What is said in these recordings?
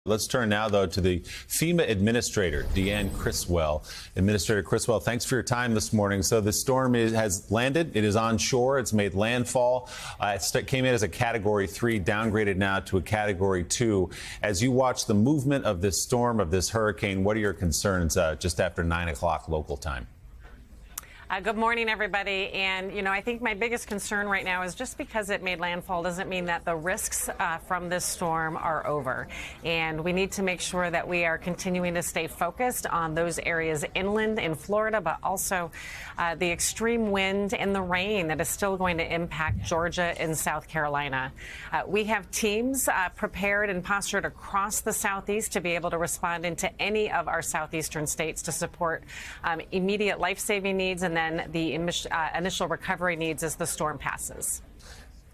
Let's turn now, though, to the FEMA administrator, Deanne Criswell. Administrator Criswell, thanks for your time this morning. So the storm has landed. It is on shore. It's made landfall. It came in as a Category 3, downgraded now to a Category 2. As you watch the movement of this storm, of this hurricane, what are your concerns just after 9 o'clock local time? Good morning, everybody. And, I think my biggest concern right now is just because it made landfall doesn't mean that the risks from this storm are over. And we need to make sure that we are continuing to stay focused on those areas inland in Florida, but also the extreme wind and the rain that is still going to impact Georgia and South Carolina. We have teams prepared and postured across the Southeast to be able to respond into any of our southeastern states to support immediate life-saving needs and then the initial recovery needs as the storm passes.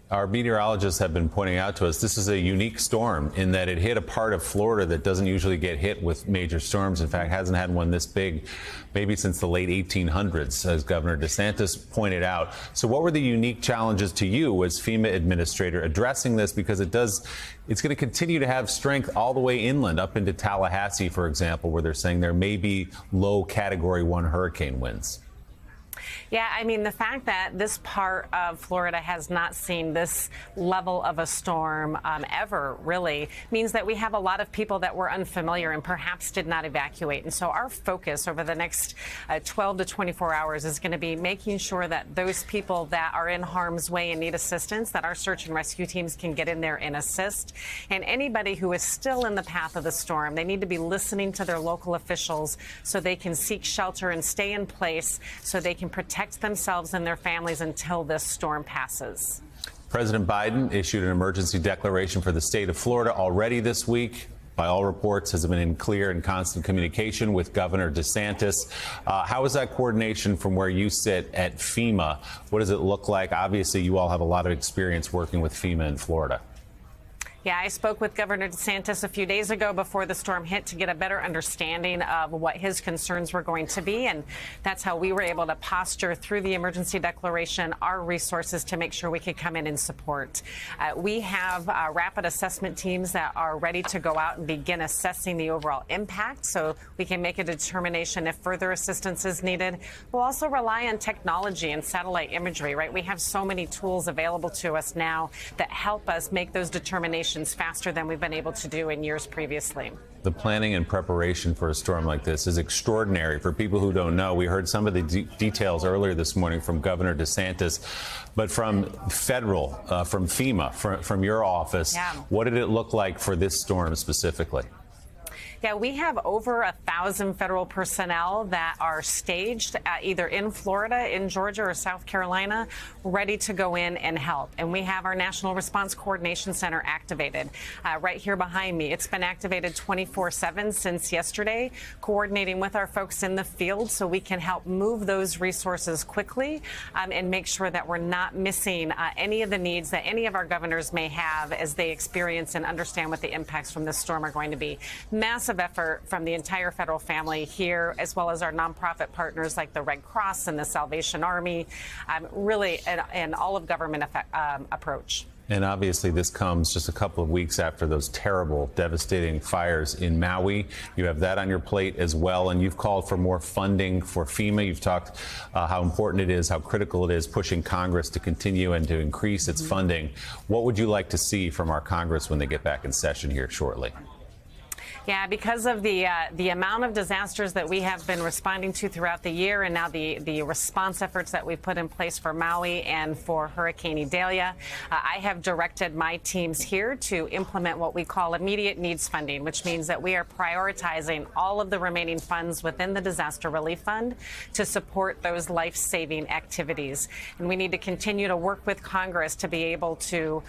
Our meteorologists have been pointing out to us this is a unique storm in that it hit a part of Florida that doesn't usually get hit with major storms. In fact, hasn't had one this big maybe since the late 1800s, as Governor DeSantis pointed out. So what were the unique challenges to you as FEMA administrator addressing this? Because it's going to continue to have strength all the way inland up into Tallahassee, for example, where they're saying there may be low Category 1 hurricane winds. Yeah, I mean, the fact that this part of Florida has not seen this level of a storm ever really means that we have a lot of people that were unfamiliar and perhaps did not evacuate. And so our focus over the next 12 to 24 hours is going to be making sure that those people that are in harm's way and need assistance, that our search and rescue teams can get in there and assist. And anybody who is still in the path of the storm, they need to be listening to their local officials so they can seek shelter and stay in place so they can protect themselves and their families until this storm passes. President Biden issued an emergency declaration for the state of Florida already this week. By all reports, has been in clear and constant communication with Governor DeSantis. How is that coordination from where you sit at FEMA? What does it look like? Obviously, you all have a lot of experience working with FEMA in Florida. Yeah, I spoke with Governor DeSantis a few days ago before the storm hit to get a better understanding of what his concerns were going to be. And that's how we were able to posture through the emergency declaration our resources to make sure we could come in and support. We have rapid assessment teams that are ready to go out and begin assessing the overall impact so we can make a determination if further assistance is needed. We'll also rely on technology and satellite imagery, right? We have so many tools available to us now that help us make those determinations faster than we've been able to do in years previously. The planning and preparation for a storm like this is extraordinary. For people who don't know, we heard some of the details earlier this morning from Governor DeSantis, but from federal, from FEMA, from your office, What did it look like for this storm specifically? Yeah, we have over 1,000 federal personnel that are staged either in Florida, in Georgia, or South Carolina, ready to go in and help. And we have our National Response Coordination Center activated right here behind me. It's been activated 24/7 since yesterday, coordinating with our folks in the field so we can help move those resources quickly and make sure that we're not missing any of the needs that any of our governors may have as they experience and understand what the impacts from this storm are going to be. Massive effort from the entire federal family here, as well as our nonprofit partners like the Red Cross and the Salvation Army, really an all-of-government approach. And obviously, this comes just a couple of weeks after those terrible, devastating fires in Maui. You have that on your plate as well, and you've called for more funding for FEMA. You've talked how important it is, how critical it is, pushing Congress to continue and to increase its funding. What would you like to see from our Congress when they get back in session here shortly? Yeah, because of the amount of disasters that we have been responding to throughout the year, and now the response efforts that we've put in place for Maui and for Hurricane Idalia, I have directed my teams here to implement what we call immediate needs funding, which means that we are prioritizing all of the remaining funds within the Disaster Relief Fund to support those life-saving activities. And we need to continue to work with Congress to be able to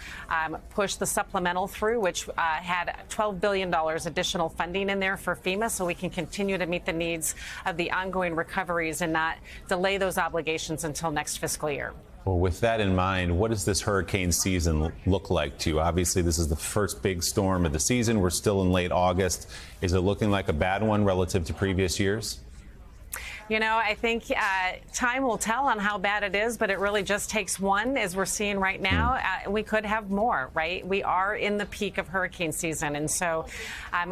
push the supplemental through, which had $12 billion additional funding in there for FEMA so we can continue to meet the needs of the ongoing recoveries and not delay those obligations until next fiscal year. Well, with that in mind, what does this hurricane season look like to you? Obviously, this is the first big storm of the season. We're still in late August. Is it looking like a bad one relative to previous years? You know, I think time will tell on how bad it is, but it really just takes one, as we're seeing right now. We could have more, right? We are in the peak of hurricane season. And so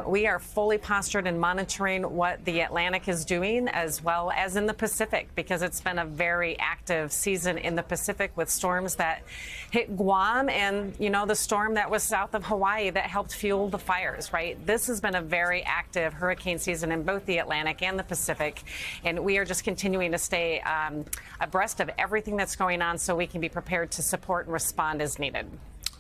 we are fully postured and monitoring what the Atlantic is doing, as well as in the Pacific, because it's been a very active season in the Pacific with storms that hit Guam and, you know, the storm that was south of Hawaii that helped fuel the fires, right? This has been a very active hurricane season in both the Atlantic and the Pacific. And we are just continuing to stay abreast of everything that's going on so we can be prepared to support and respond as needed.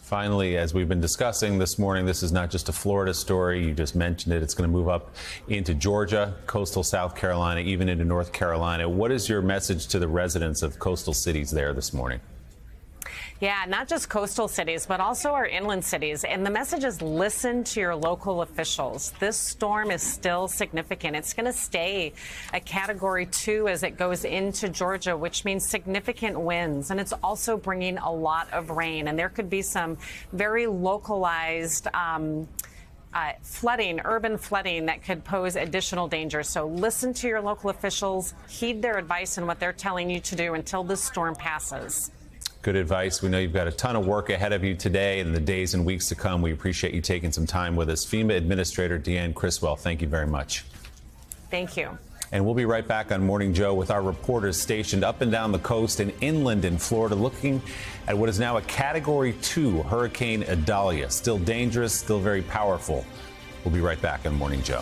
Finally, as we've been discussing this morning, this is not just a Florida story. You just mentioned it. It's going to move up into Georgia, coastal South Carolina, even into North Carolina. What is your message to the residents of coastal cities there this morning? Yeah, not just coastal cities, but also our inland cities. And the message is listen to your local officials. This storm is still significant. It's going to stay a Category 2 as it goes into Georgia, which means significant winds. And it's also bringing a lot of rain. And there could be some very localized flooding, urban flooding that could pose additional danger. So listen to your local officials, heed their advice and what they're telling you to do until this storm passes. Good advice. We know you've got a ton of work ahead of you today and the days and weeks to come. We appreciate you taking some time with us. FEMA Administrator Deanne Criswell, thank you very much. Thank you. And we'll be right back on Morning Joe with our reporters stationed up and down the coast and inland in Florida, looking at what is now a Category 2 Hurricane Idalia. Still dangerous, still very powerful. We'll be right back on Morning Joe.